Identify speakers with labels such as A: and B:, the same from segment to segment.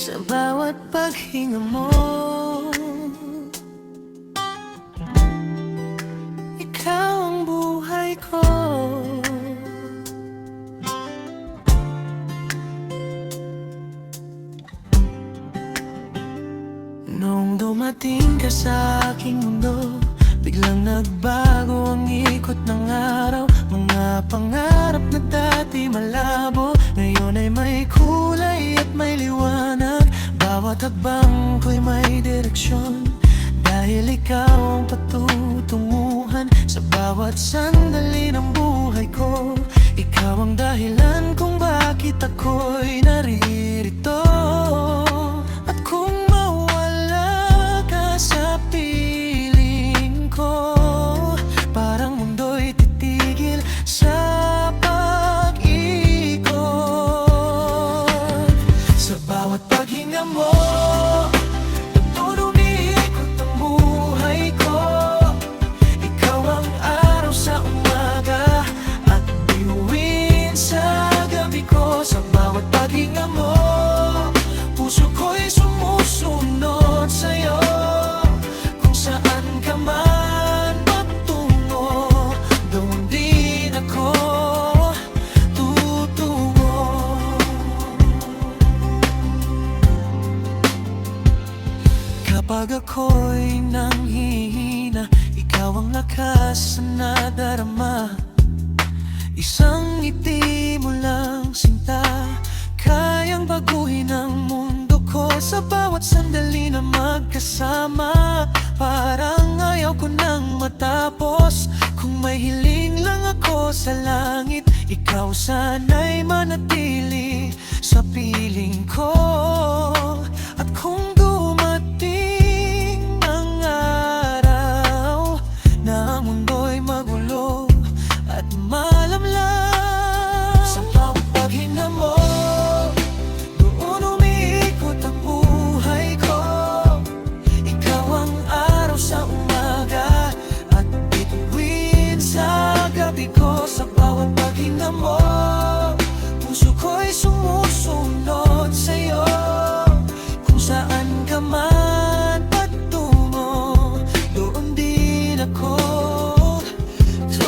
A: sa bawat paghinga mo. Ikaw ang buhay ko. Nung dumating ka sa aking mundo, biglang nagbago ang ikot ng araw. Mga pangarap na dati malabo, ngayon ay may kulay at may liwanag. Bawat hakbang ko'y may direksyon, dahil ikaw ang patutunguhan sa bawat sandali ng buhay ko. Ikaw ang dahilan kung bakit ako'y naririto. At kung mawala ka sa piling ko, parang mundo'y titigil sa pag-ikot. Sa bawat paghinga mo, doon umiikot ang buhay ko. Ikaw ang araw sa umaga at bituin sa gabi ko. Sa bawat paghinga mo, puso ko'y sumusunod sa'yo. Kung saan ka man patungo, doon din ako tutungo. Kapag ako'y nanghihina, ikaw ang lakas na nadarama. Isang ngiti mo lang sinta, kayang baguhin ang mundo ko. Sa bawat sandali na magkasama, parang ayaw ko nang matapos. Kung may hiling lang ako sa langit, ikaw sana'y manatili sa piling ko. At kung dumating ang araw na ang mundo'y magulo at malamlam, sa bawat paghinga mo, doon umiikot ang buhay ko. Ikaw ang araw sa umaga at bituin sa gabi ko. Sa bawat paghinga mo, puso ko'y sumusunod sa'yo. Kung saan ka man patungo, doon din ako. So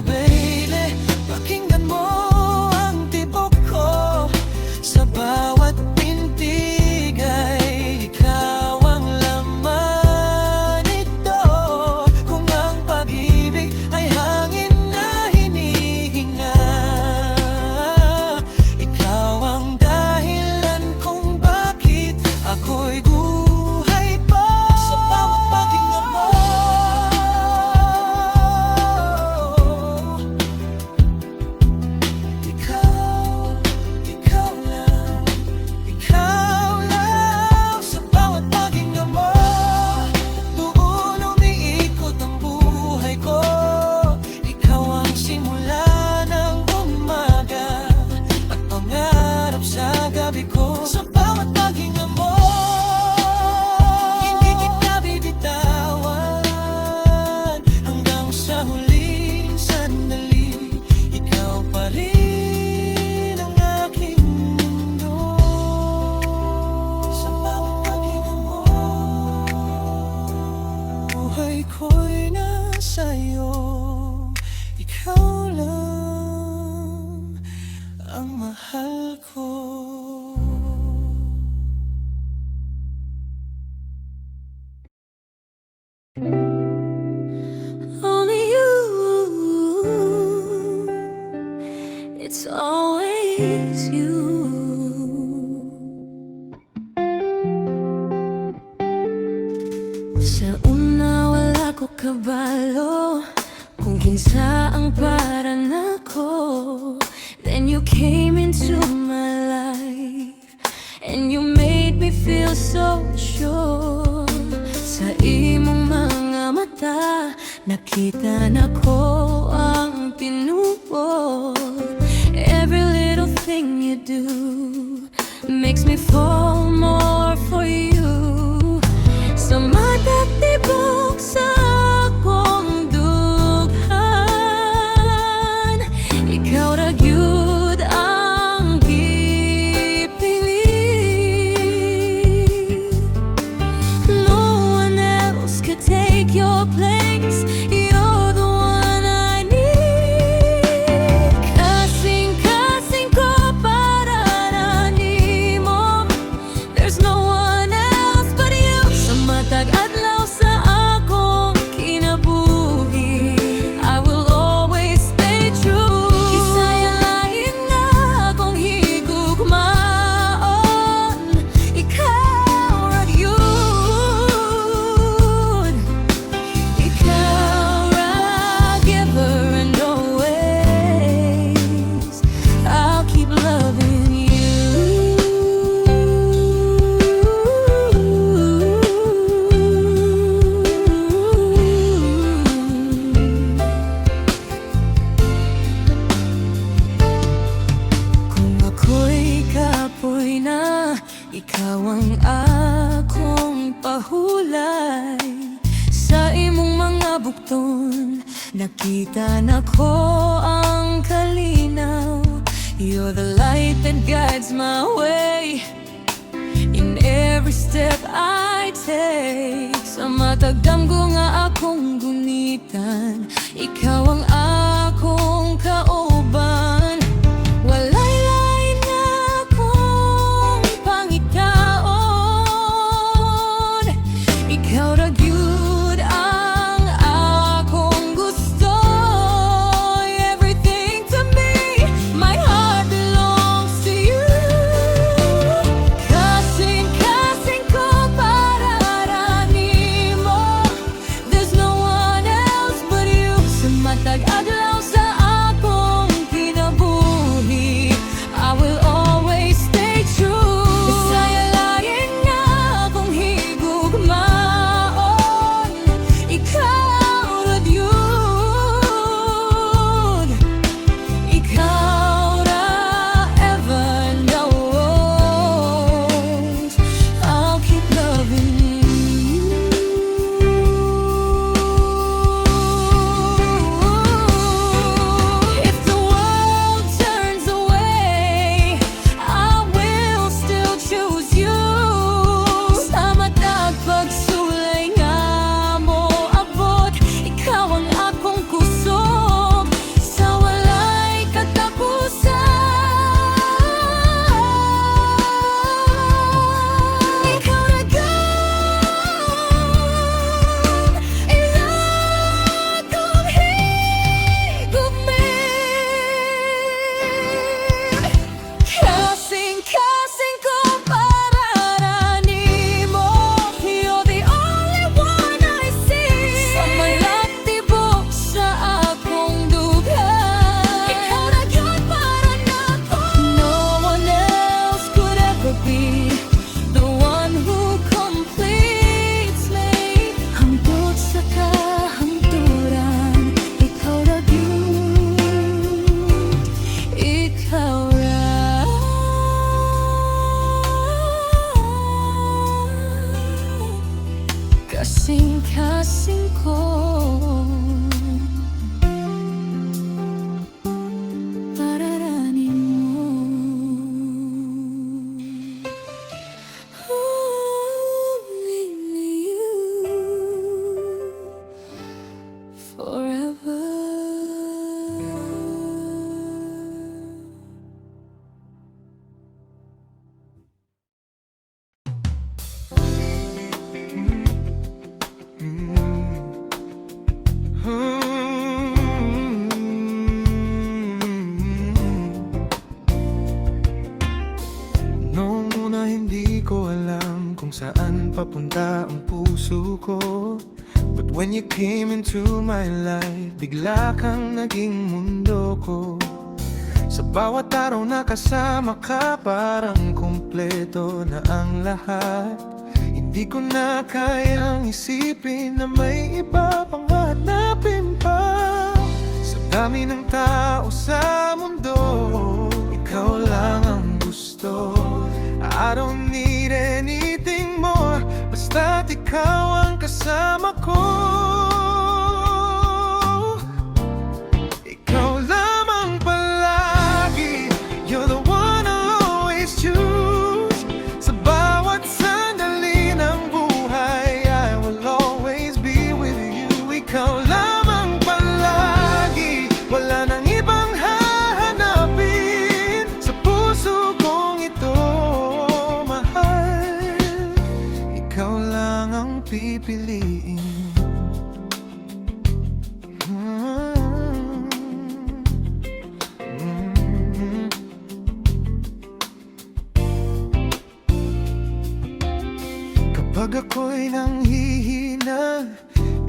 A: baby, pakinggan mo ang tibok ko. Sa bawat pintig ay ikaw ang laman nito. Kung ang pag-ibig ay hangin na hinihinga, ikaw ang dahilan kung bakit ako'y buhay pa. Sa bawat paghinga mo, ikaw lang, ikaw lang. Sa bawat paghinga mo, doon umiikot ang buhay ko. Ikaw ang simula ng umaga at pangarap sa gabi ko. Sa bawat paghinga mo, hindi kita bibitawan hanggang sa huling sandali. Ikaw pa rin ang aking mundo. Sa bawat paghinga mo, buhay ko'y nasa'yo. Ikaw lang ang mahal ko. Only you, it's always you. Sa una wala ko kabalo kung kinsa ang para nako. Then you came into my life and you made me feel so sure. Sa imong mga mata, nakita na ko ang tinuod. Every little thing you do makes me fall more for you. Sa matatibok sa akong dughan, ikaw ra gyud ang gipili. Nakita na ko ang kalinaw. You're the light that guides my way in every step I take. Sa matagdam ko nga akong gunitan, ikaw ang akong kauban. Walay lain nga akong pangitaon. Ikaw ra gyud ang akong gusto. Everything to me, my heart belongs to you. Kasing ko para rani mo. There's no one else but you. Sa matag adlaw sa akong kinabuhi, I will always stay true. Bisaya lain nga akong higugmaon. Ikaw ra yun. Ikaw ra ever knows. I'll keep loving you. If the world turns away, I will still choose you. Sa matag pagsulay nga mo abot, ikaw ang akong kusog. Sa walay katapusan, ikaw na gawin ilang kong higugmin. Kasing ko para rani mo. You're the only one I see. Sa may latibok sa akong dugay, ikaw na yun para nako. No one else could ever be the one who completes me. Hangtod sa kahangturan, ikaw ra yun. Ikaw ra. Kasing ko para rani mo. Only you forever.
B: Noong una hindi ko alam kung saan papunta ang puso ko. But when you came into my life, bigla kang naging mundo ko. Sa bawat araw na kasama ka, parang kumpleto na ang lahat. Hindi ko na kayang isipin na may iba pang hanapin pa. Sa dami ng tao sa mundo, ikaw lang ang gusto. I don't need anything more, basta't ikaw ang kasama ko. Ikaw lamang palagi, you're the one I'll always choose. Sa bawat sandali ng buhay, I will always be with you. Ikaw lamang palagi, wala nang ibang hahanapin. Sa puso kong ito, mahal, ikaw lang ang pipiliin. Kapag ako'y nanghihina,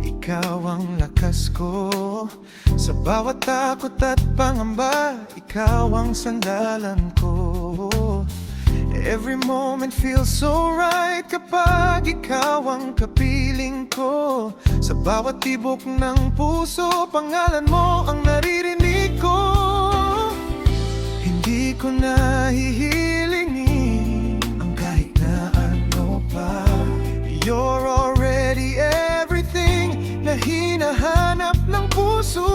B: ikaw ang lakas ko. Sa bawat takot at pangamba, ikaw ang sandalan ko. Every moment feels so right kapag ikaw ang kapiling ko. Sa bawat tibok ng puso, pangalan mo ang naririnig ko. Hindi ko na hihilingin ang kahit na ano pa. You're already everything na hinahanap ng puso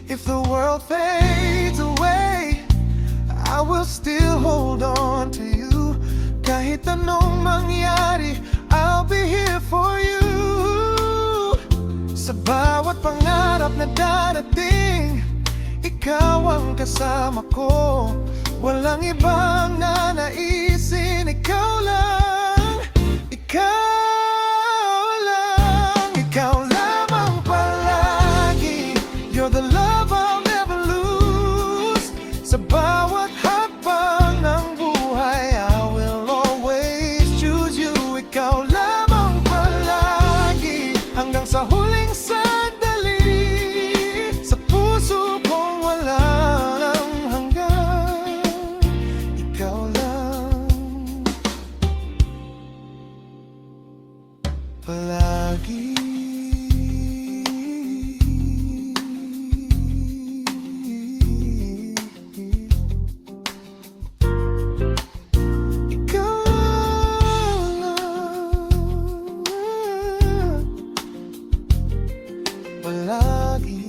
B: If the world fades away, I will still hold on to you. Kahit anong mangyari, I'll be here for you. Sa bawat pangarap na darating, ikaw ang kasama ko. Walang ibang nanaisin, ikaw lang. Ikaw lang. Ikaw lamang palagi. You're the love I'll never lose. Sa bawat hakbang ng buhay, I will always choose you. Ikaw lamang palagi. Hanggang sa huling sandali, sa puso kong walang hanggan. Ikaw lang palagi. Palagi.